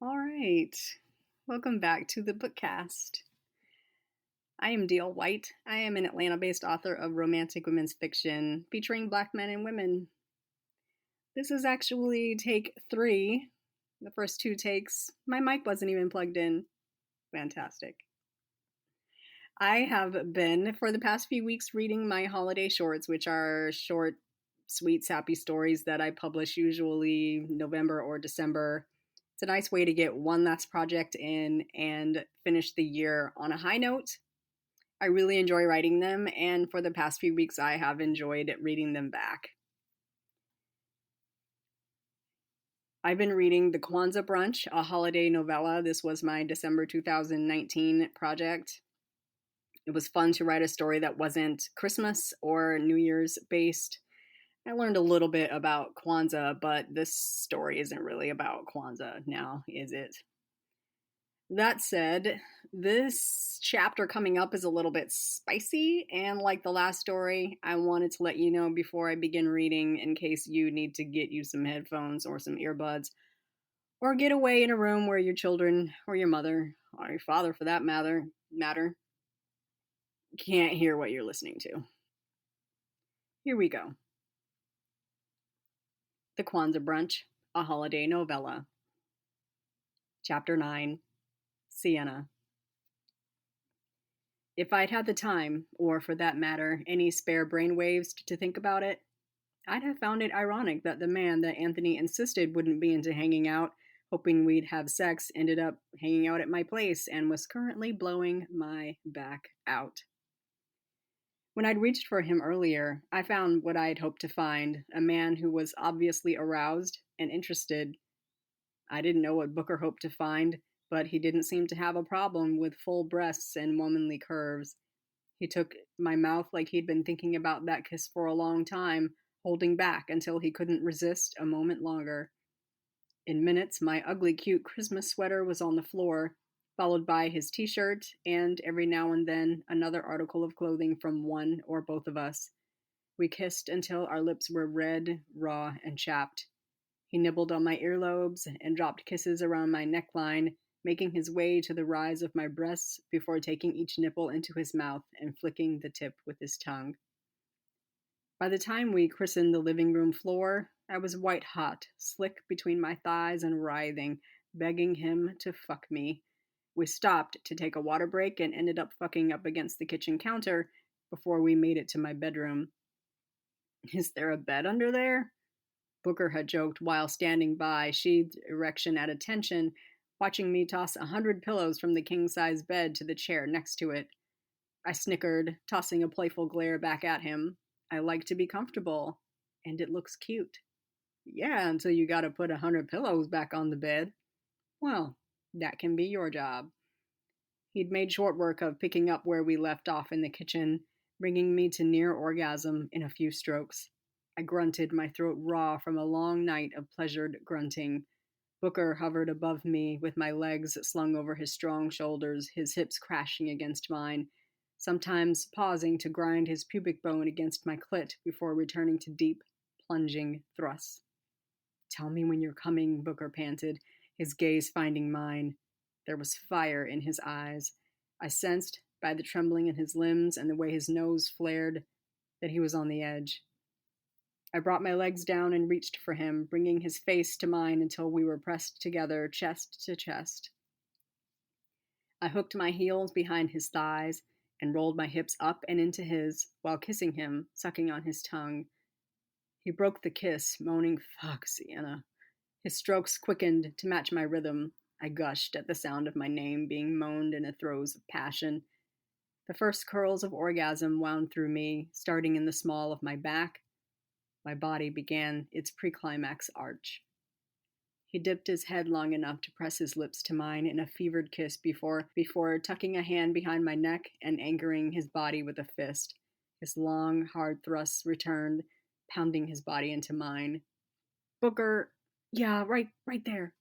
All right. Welcome back to the Bookcast. I am Dale White. I am an Atlanta based author of romantic women's fiction featuring Black men and women. This is actually take 3. The first 2 takes, my mic wasn't even plugged in. Fantastic. I have been, for the past few weeks, reading my holiday shorts, which are short, sweet, sappy stories that I publish usually November or December. It's a nice way to get one last project in and finish the year on a high note. I really enjoy writing them, and for the past few weeks, I have enjoyed reading them back. I've been reading The Kwanzaa Brunch, a holiday novella. This was my December 2019 project. It was fun to write a story that wasn't Christmas or New Year's based. I learned a little bit about Kwanzaa, but this story isn't really about Kwanzaa now, is it? That said, this chapter coming up is a little bit spicy, and like the last story, I wanted to let you know before I begin reading in case you need to get you some headphones or some earbuds, or get away in a room where your children or your mother, or your father for that matter, can't hear what you're listening to. Here we go. The Kwanzaa Brunch, a holiday novella. Chapter 9, Sienna. If I'd had the time, or for that matter, any spare brainwaves to think about it, I'd have found it ironic that the man that Anthony insisted wouldn't be into hanging out, hoping we'd have sex, ended up hanging out at my place and was currently blowing my back out. When I'd reached for him earlier, I found what I'd hoped to find, a man who was obviously aroused and interested. I didn't know what Booker hoped to find, but he didn't seem to have a problem with full breasts and womanly curves. He took my mouth like he'd been thinking about that kiss for a long time, holding back until he couldn't resist a moment longer. In minutes, my ugly cute Christmas sweater was on the floor, followed by his t-shirt and, every now and then, another article of clothing from one or both of us. We kissed until our lips were red, raw, and chapped. He nibbled on my earlobes and dropped kisses around my neckline, making his way to the rise of my breasts before taking each nipple into his mouth and flicking the tip with his tongue. By the time we christened the living room floor, I was white hot, slick between my thighs and writhing, begging him to fuck me. We stopped to take a water break and ended up fucking up against the kitchen counter before we made it to my bedroom. Is there a bed under there? Booker had joked while standing by, sheathed erection at attention, watching me toss 100 pillows from the king-size bed to the chair next to it. I snickered, tossing a playful glare back at him. I like to be comfortable, and it looks cute. Yeah, until you gotta put 100 pillows back on the bed. Well, that can be your job. He'd made short work of picking up where we left off in the kitchen, bringing me to near orgasm in a few strokes. I grunted, my throat raw from a long night of pleasured grunting. Booker hovered above me with my legs slung over his strong shoulders, his hips crashing against mine, sometimes pausing to grind his pubic bone against my clit before returning to deep, plunging thrusts. Tell me when you're coming, Booker panted, his gaze finding mine. There was fire in his eyes. I sensed, by the trembling in his limbs and the way his nose flared, that he was on the edge. I brought my legs down and reached for him, bringing his face to mine until we were pressed together, chest to chest. I hooked my heels behind his thighs and rolled my hips up and into his while kissing him, sucking on his tongue. He broke the kiss, moaning, "Fuck, Sienna." His strokes quickened to match my rhythm. I gushed at the sound of my name being moaned in a throes of passion. The first curls of orgasm wound through me, starting in the small of my back. My body began its preclimax arch. He dipped his head long enough to press his lips to mine in a fevered kiss before tucking a hand behind my neck and anchoring his body with a fist. His long, hard thrusts returned, pounding his body into mine. Booker, yeah, right there.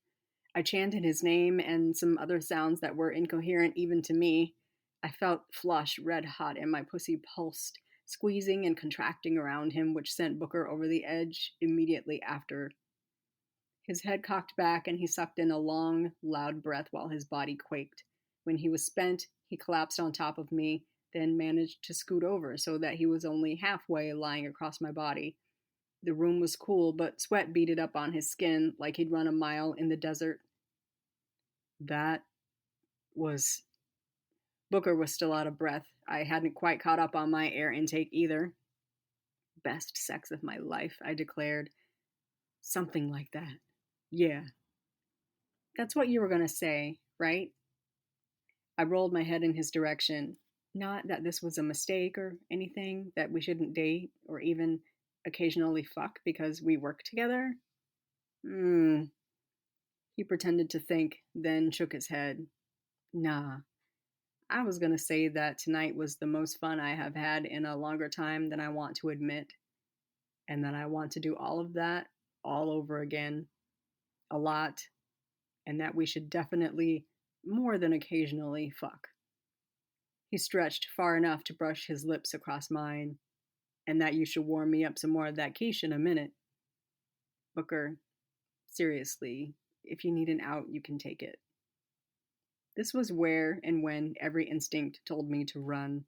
I chanted his name and some other sounds that were incoherent even to me. I felt flush, red hot, and my pussy pulsed, squeezing and contracting around him, which sent Booker over the edge immediately after. His head cocked back and he sucked in a long, loud breath while his body quaked. When he was spent, he collapsed on top of me, then managed to scoot over so that he was only halfway lying across my body. The room was cool, but sweat beaded up on his skin like he'd run a mile in the desert. That was. Booker was still out of breath. I hadn't quite caught up on my air intake either. Best sex of my life, I declared. Something like that. Yeah. That's what you were going to say, right? I rolled my head in his direction. Not that this was a mistake or anything, that we shouldn't date or even occasionally fuck because we work together. He pretended to think, then shook his head. Nah. I was going to say that tonight was the most fun I have had in a longer time than I want to admit, and that I want to do all of that all over again, a lot, and that we should definitely, more than occasionally, fuck. He stretched far enough to brush his lips across mine, and that you should warm me up some more of that quiche in a minute. Booker, seriously, if you need an out, you can take it. This was where and when every instinct told me to run,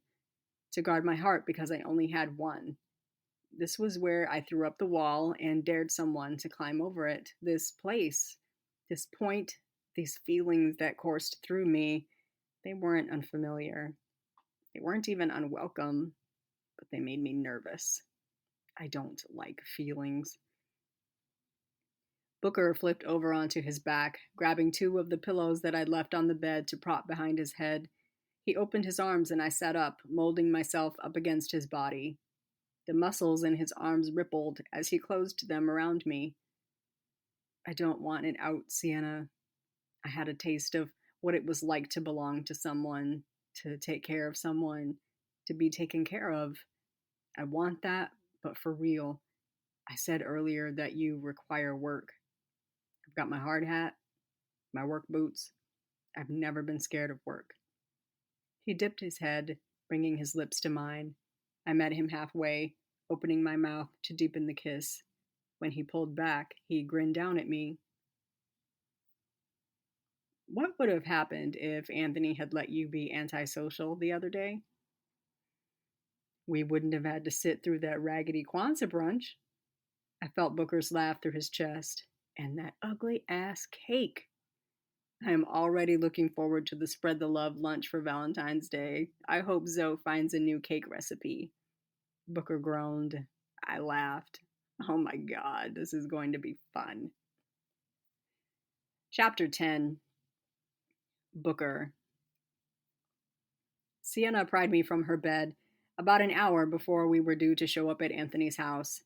to guard my heart because I only had one. This was where I threw up the wall and dared someone to climb over it. This place, this point, these feelings that coursed through me, they weren't unfamiliar. They weren't even unwelcome, but they made me nervous. I don't like feelings. Booker flipped over onto his back, grabbing two of the pillows that I'd left on the bed to prop behind his head. He opened his arms and I sat up, molding myself up against his body. The muscles in his arms rippled as he closed them around me. I don't want it out, Sienna. I had a taste of what it was like to belong to someone, to take care of someone, to be taken care of. I want that, but for real. I said earlier that you require work. I've got my hard hat, my work boots. I've never been scared of work. He dipped his head, bringing his lips to mine. I met him halfway, opening my mouth to deepen the kiss. When he pulled back, he grinned down at me. What would have happened if Anthony had let you be antisocial the other day? We wouldn't have had to sit through that raggedy Kwanzaa brunch. I felt Booker's laugh through his chest. And that ugly ass cake. I am already looking forward to the Spread the Love lunch for Valentine's Day. I hope Zoe finds a new cake recipe. Booker groaned. I laughed. Oh my God, this is going to be fun. Chapter 10. Booker. Sienna pried me from her bed about an hour before we were due to show up at Anthony's house.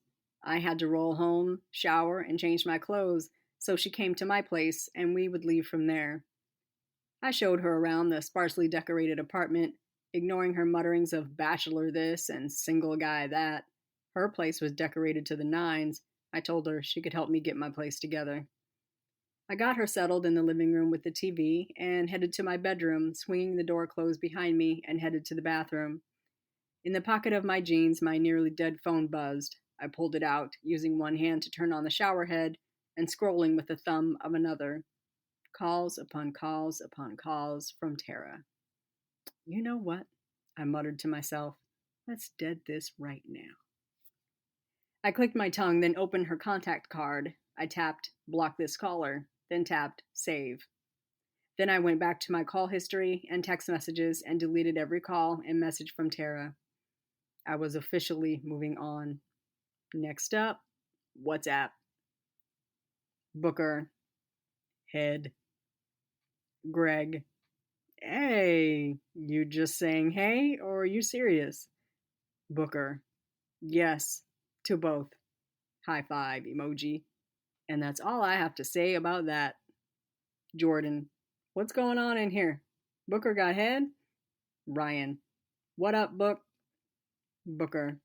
I had to roll home, shower, and change my clothes, so she came to my place, and we would leave from there. I showed her around the sparsely decorated apartment, ignoring her mutterings of bachelor this and single guy that. Her place was decorated to the nines. I told her she could help me get my place together. I got her settled in the living room with the TV and headed to my bedroom, swinging the door closed behind me and headed to the bathroom. In the pocket of my jeans, my nearly dead phone buzzed. I pulled it out, using one hand to turn on the shower head and scrolling with the thumb of another. Calls upon calls upon calls from Tara. You know what? I muttered to myself. Let's dead this right now. I clicked my tongue, then opened her contact card. I tapped block this caller, then tapped save. Then I went back to my call history and text messages and deleted every call and message from Tara. I was officially moving on. Next up, WhatsApp. Booker. Head. Greg. Hey, you just saying hey, or are you serious? Booker. Yes, to both. High five emoji. And that's all I have to say about that. Jordan. What's going on in here? Booker got head? Ryan. What up, Book? Booker.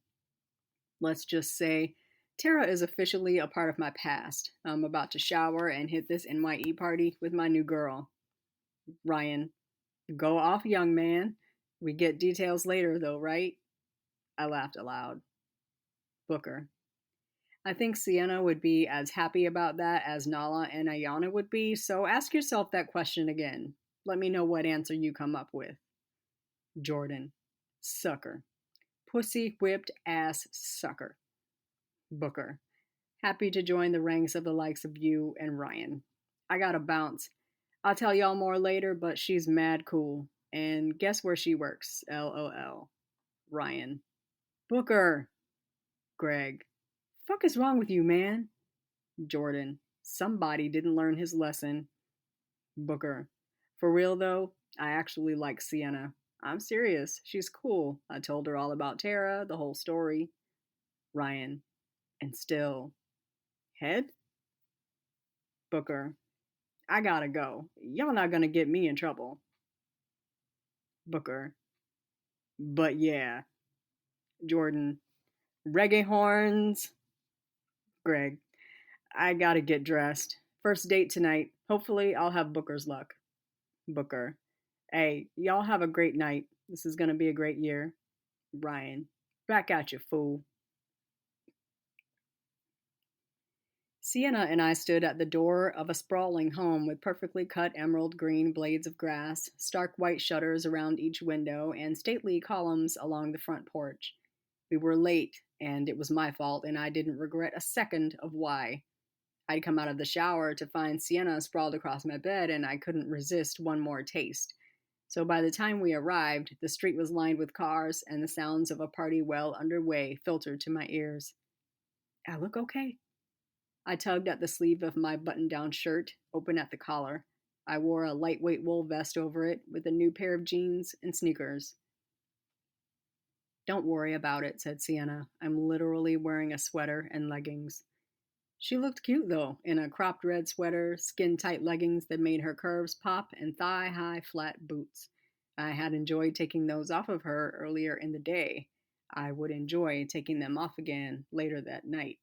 Let's just say Tara is officially a part of my past. I'm about to shower and hit this NYE party with my new girl. Ryan. Go off, young man. We get details later, though, right? I laughed aloud. Booker. I think Sienna would be as happy about that as Nala and Ayana would be, so ask yourself that question again. Let me know what answer you come up with. Jordan. Sucker. Pussy whipped ass sucker. Booker. Happy to join the ranks of the likes of you and Ryan. I gotta bounce. I'll tell y'all more later, but she's mad cool. And guess where she works? LOL. Ryan. Booker. Greg. Fuck is wrong with you, man? Jordan. Somebody didn't learn his lesson. Booker. For real though, I actually like Sienna. I'm serious. She's cool. I told her all about Tara, the whole story. Ryan. And still. Head? Booker. I gotta go. Y'all not gonna get me in trouble. Booker. But yeah. Jordan. Reggae horns. Greg. I gotta get dressed. First date tonight. Hopefully, I'll have Booker's luck. Booker. Hey, y'all have a great night. This is gonna be a great year. Ryan. Back at you, fool. Sienna and I stood at the door of a sprawling home with perfectly cut emerald green blades of grass, stark white shutters around each window, and stately columns along the front porch. We were late, and it was my fault, and I didn't regret a second of why. I'd come out of the shower to find Sienna sprawled across my bed, and I couldn't resist one more taste. So by the time we arrived, the street was lined with cars, and the sounds of a party well underway filtered to my ears. I look okay? I tugged at the sleeve of my button-down shirt, open at the collar. I wore a lightweight wool vest over it, with a new pair of jeans and sneakers. Don't worry about it, said Sienna. I'm literally wearing a sweater and leggings. She looked cute, though, in a cropped red sweater, skin-tight leggings that made her curves pop, and thigh-high flat boots. I had enjoyed taking those off of her earlier in the day. I would enjoy taking them off again later that night.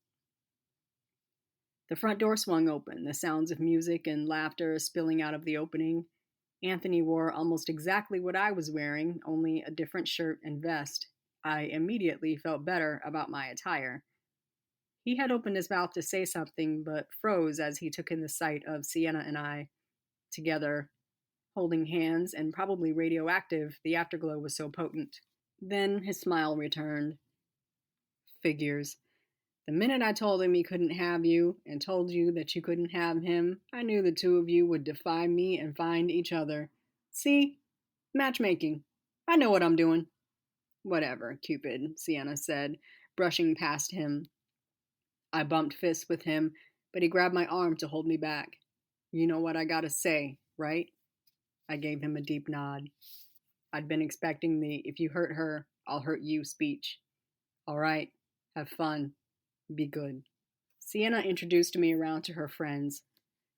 The front door swung open, the sounds of music and laughter spilling out of the opening. Anthony wore almost exactly what I was wearing, only a different shirt and vest. I immediately felt better about my attire. He had opened his mouth to say something, but froze as he took in the sight of Sienna and I together, holding hands and probably radioactive. The afterglow was so potent. Then his smile returned. Figures. The minute I told him he couldn't have you, and told you that you couldn't have him, I knew the two of you would defy me and find each other. See? Matchmaking. I know what I'm doing. Whatever, Cupid, Sienna said, brushing past him. I bumped fists with him, but he grabbed my arm to hold me back. You know what I gotta say, right? I gave him a deep nod. I'd been expecting the if you hurt her, I'll hurt you speech. All right, have fun. Be good. Sienna introduced me around to her friends.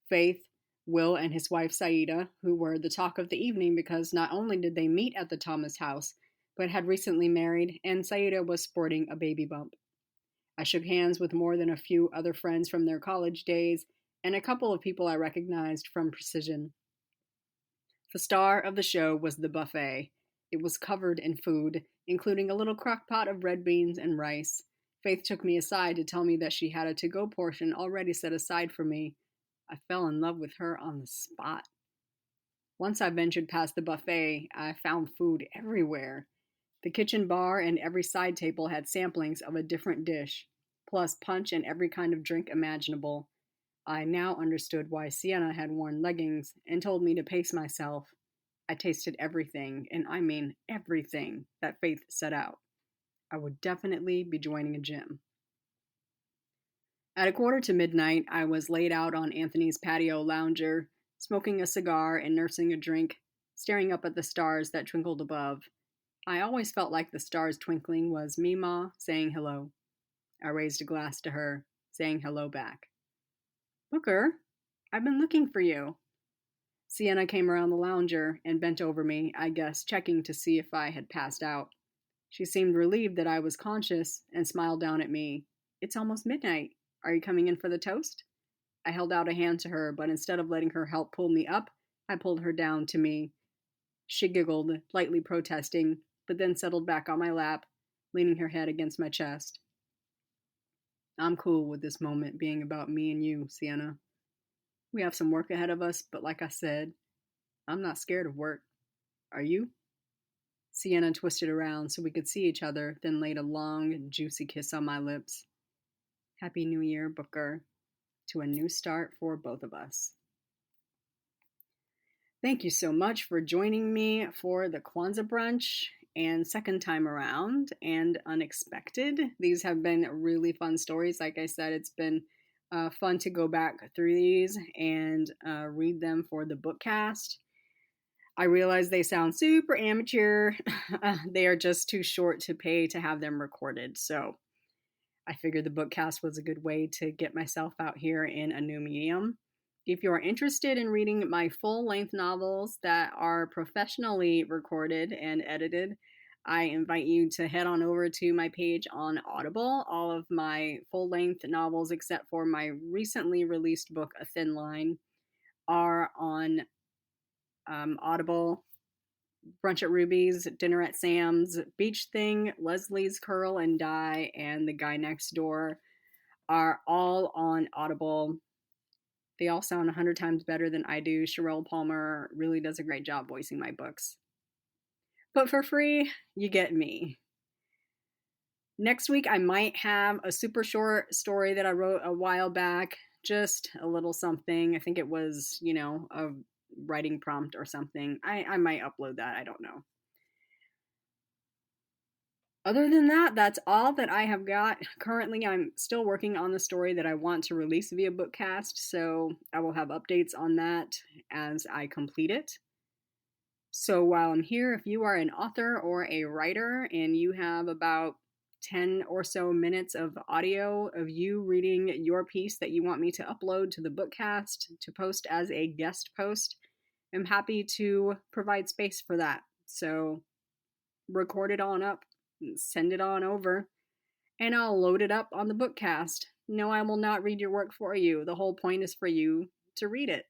Faith, Will, and his wife Saida, who were the talk of the evening because not only did they meet at the Thomas house, but had recently married, and Saida was sporting a baby bump. I shook hands with more than a few other friends from their college days, and a couple of people I recognized from Precision. The star of the show was the buffet. It was covered in food, including a little crock pot of red beans and rice. Faith took me aside to tell me that she had a to-go portion already set aside for me. I fell in love with her on the spot. Once I ventured past the buffet, I found food everywhere. The kitchen bar and every side table had samplings of a different dish, plus punch and every kind of drink imaginable. I now understood why Sienna had worn leggings and told me to pace myself. I tasted everything, and I mean everything, that Faith set out. I would definitely be joining a gym. At 1:45, I was laid out on Anthony's patio lounger, smoking a cigar and nursing a drink, staring up at the stars that twinkled above. I always felt like the stars twinkling was Mima saying hello. I raised a glass to her, saying hello back. Booker, I've been looking for you. Sienna came around the lounger and bent over me, I guess checking to see if I had passed out. She seemed relieved that I was conscious and smiled down at me. It's almost midnight. Are you coming in for the toast? I held out a hand to her, but instead of letting her help pull me up, I pulled her down to me. She giggled, lightly protesting, but then settled back on my lap, leaning her head against my chest. I'm cool with this moment being about me and you, Sienna. We have some work ahead of us, but like I said, I'm not scared of work. Are you? Sienna twisted around so we could see each other, then laid a long, juicy kiss on my lips. Happy New Year, Booker, to a new start for both of us. Thank you so much for joining me for the Kwanzaa Brunch and second time around and unexpected. These have been really fun stories. Like I said, it's been fun to go back through these and read them for the Bookcast. I realize they sound super amateur. They are just too short to pay to have them recorded. So I figured the Bookcast was a good way to get myself out here in a new medium. If you're interested in reading my full-length novels that are professionally recorded and edited, I invite you to head on over to my page on Audible. All of my full-length novels, except for my recently released book, A Thin Line, are on Audible. Brunch at Ruby's, Dinner at Sam's, Beach Thing, Leslie's Curl and Dye, and The Guy Next Door are all on Audible. They all sound 100 times better than I do. Sherelle Palmer really does a great job voicing my books. But for free, you get me. Next week, I might have a super short story that I wrote a while back. Just a little something. I think it was, a writing prompt or something. I might upload that. I don't know. Other than that, that's all that I have got. Currently, I'm still working on the story that I want to release via Bookcast, so I will have updates on that as I complete it. So while I'm here, if you are an author or a writer and you have about 10 or so minutes of audio of you reading your piece that you want me to upload to the Bookcast to post as a guest post, I'm happy to provide space for that. So record it on up. Send it on over, and I'll load it up on the Bookcast. No, I will not read your work for you. The whole point is for you to read it.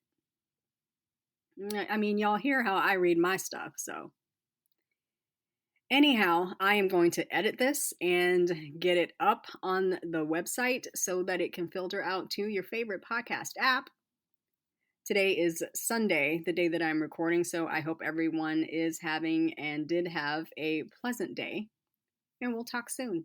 I mean, y'all hear how I read my stuff, so. Anyhow, I am going to edit this and get it up on the website so that it can filter out to your favorite podcast app. Today is Sunday, the day that I'm recording, so I hope everyone is having and did have a pleasant day. And we'll talk soon.